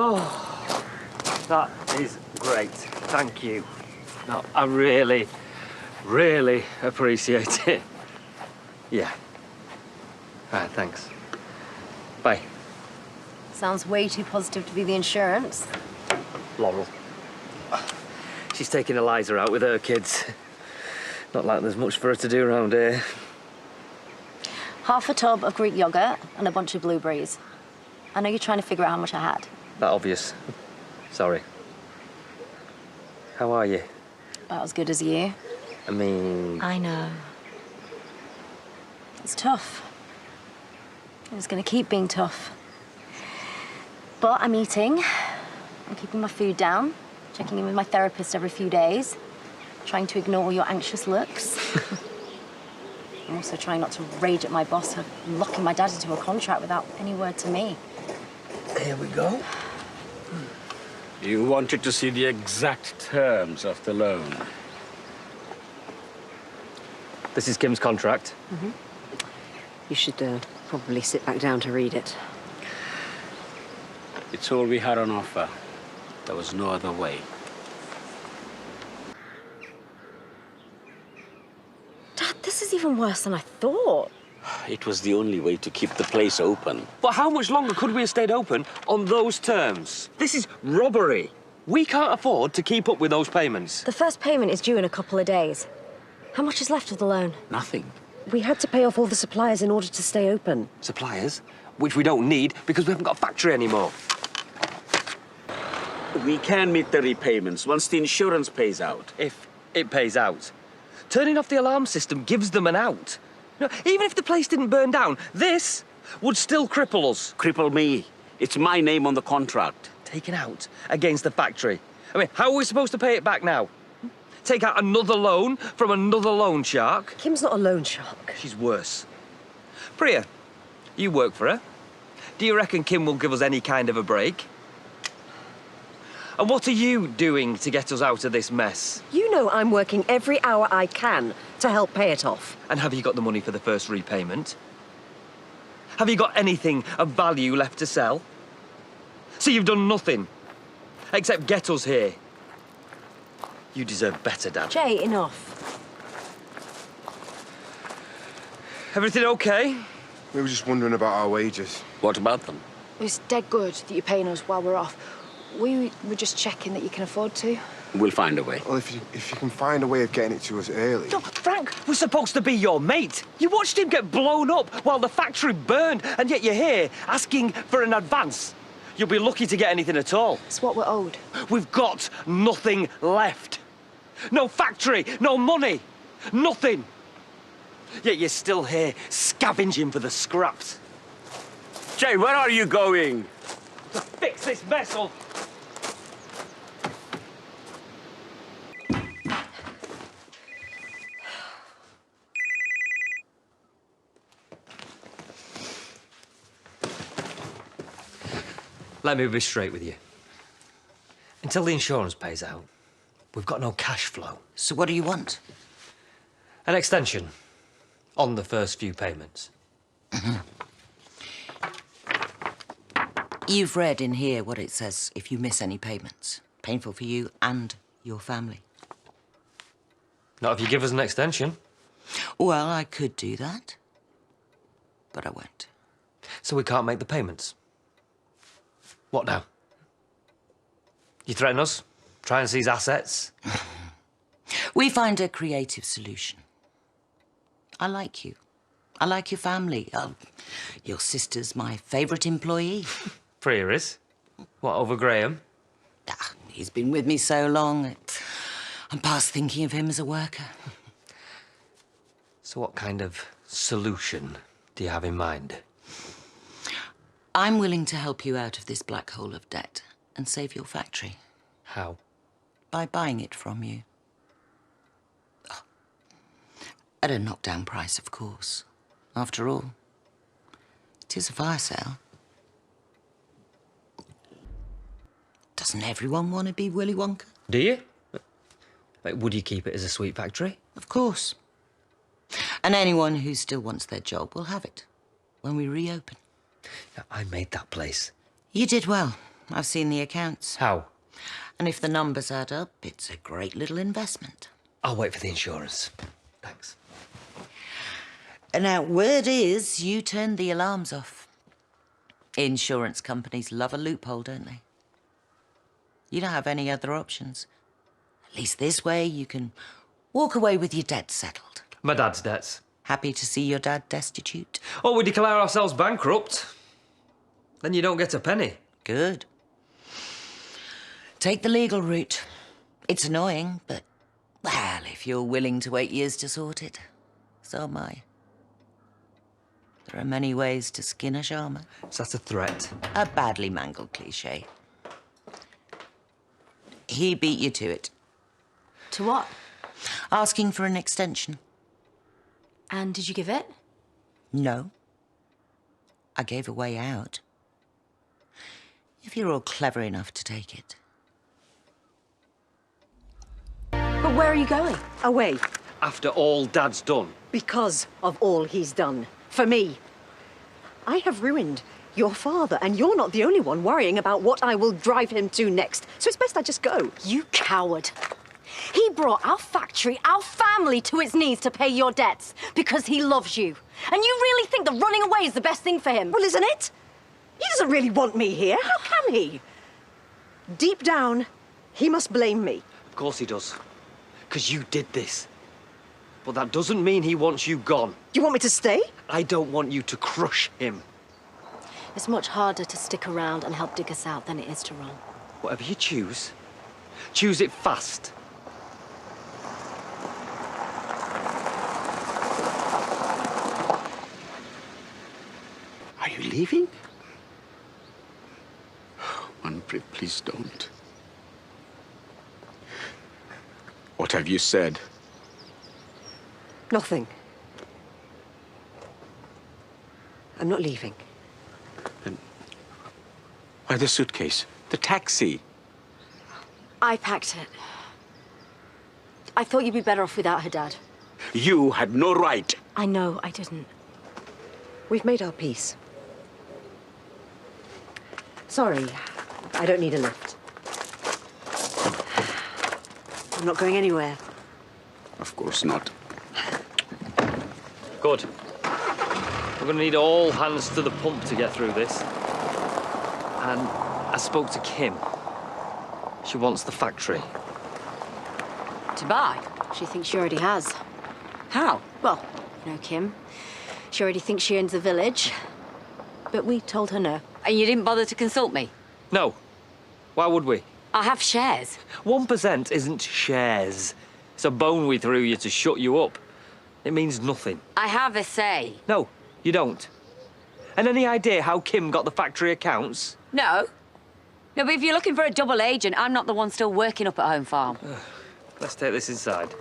Oh, that is great. Thank you. No, I really appreciate it. Yeah. All right, thanks. Bye. Sounds way too positive to be the insurance. Laurel. She's taking Eliza out with her kids. Not like there's much for her to do around here. Half a tub of Greek yogurt and a bunch of blueberries. I know you're trying to figure out how much I had. That obvious. Sorry. How are you? About as good as you. I mean... I know. It's tough. It's gonna keep being tough. But I'm eating. I'm keeping my food down. Checking in with my therapist every few days. Trying to ignore your anxious looks. I'm also trying not to rage at my boss for locking my dad into a contract without any word to me. Here we go. You wanted to see the exact terms of the loan. This is Kim's contract. Mm-hmm. You should probably sit back down to read it. It's all we had on offer. There was no other way. Dad, this is even worse than I thought. It was the only way to keep the place open. But how much longer could we have stayed open on those terms? This is robbery. We can't afford to keep up with those payments. The first payment is due in a couple of days. How much is left of the loan? Nothing. We had to pay off all the suppliers in order to stay open. Suppliers? Which we don't need because we haven't got a factory anymore. We can meet the repayments once the insurance pays out. If it pays out. Turning off the alarm system gives them an out. You know, even if the place didn't burn down, this would still cripple us. Cripple me. It's my name on the contract. Taken out against the factory. I mean, how are we supposed to pay it back now? Take out another loan from another loan shark? Kim's not a loan shark. She's worse. Priya, you work for her. Do you reckon Kim will give us any kind of a break? And what are you doing to get us out of this mess? You know I'm working every hour I can to help pay it off. And have you got the money for the first repayment? Have you got anything of value left to sell? So you've done nothing, except get us here. You deserve better, Dad. Jay, enough. Everything okay? We were just wondering about our wages. What about them? It's dead good that you're paying us while we're off. We were just checking that you can afford to. We'll find a way. Well, if you can find a way of getting it to us early. No, Frank was supposed to be your mate. You watched him get blown up while the factory burned, and yet you're here asking for an advance. You'll be lucky to get anything at all. It's what we're owed. We've got nothing left. No factory, no money, nothing. Yet you're still here scavenging for the scraps. Jay, where are you going? To fix this vessel. Let me be straight with you. Until the insurance pays out, we've got no cash flow. So what do you want? An extension on the first few payments. You've read in here what it says if you miss any payments. Painful for you and your family. Not if you give us an extension. Well, I could do that, but I won't. So we can't make the payments. What now? You threaten us? Try and seize assets? We find a creative solution. I like you. I like your family. Your sister's my favourite employee. Priya is. What, over Graham? He's been with me so long, I'm past thinking of him as a worker. So what kind of solution do you have in mind? I'm willing to help you out of this black hole of debt and save your factory. How? By buying it from you. Oh, at a knockdown price, of course. After all, it is a fire sale. Doesn't everyone want to be Willy Wonka? Do you? Like, would you keep it as a sweet factory? Of course. And anyone who still wants their job will have it when we reopen. Yeah, I made that place. You did well. I've seen the accounts. How? And if the numbers add up, it's a great little investment. I'll wait for the insurance. Thanks. And now, word is you turned the alarms off. Insurance companies love a loophole, don't they? You don't have any other options. At least this way you can walk away with your debts settled. My dad's debts. Happy to see your dad destitute? Or we declare ourselves bankrupt. Then you don't get a penny. Good. Take the legal route. It's annoying, but, well, if you're willing to wait years to sort it, so am I. There are many ways to skin a shaman. So that's a threat. A badly mangled cliché. He beat you to it, To what? asking for an extension. And did you give it? No. I gave a way out. If you're all clever enough to take it. But where are you going? Away. After all Dad's done. Because of all he's done. For me. I have ruined your father, and you're not the only one worrying about what I will drive him to next. So it's best I just go. You coward. He brought our factory, our family to its knees to pay your debts because he loves you. And you really think that running away is the best thing for him? Well, isn't it? He doesn't really want me here. How can he? Deep down, he must blame me. Of course he does. Because you did this. But that doesn't mean he wants you gone. Do you want me to stay? I don't want you to crush him. It's much harder to stick around and help dig us out than it is to run. Whatever you choose it fast. Are you leaving? Manfred, please don't. What have you said? Nothing. I'm not leaving. Why the suitcase? The taxi? I packed it. I thought you'd be better off without her, Dad. You had no right. I know I didn't. We've made our peace. Sorry, I don't need a lift. I'm not going anywhere. Of course not. Good. We're going to need all hands to the pump to get through this. And I spoke to Kim. She wants the factory. To buy? She thinks she already has. How? Well, you know Kim. She already thinks she owns the village. But we told her no. And you didn't bother to consult me? No. Why would we? I have shares. 1% isn't shares. It's a bone we threw you to shut you up. It means nothing. I have a say. No, you don't. And any idea how Kim got the factory accounts? No. No, but if you're looking for a double agent, I'm not the one still working up at Home Farm. Let's take this inside.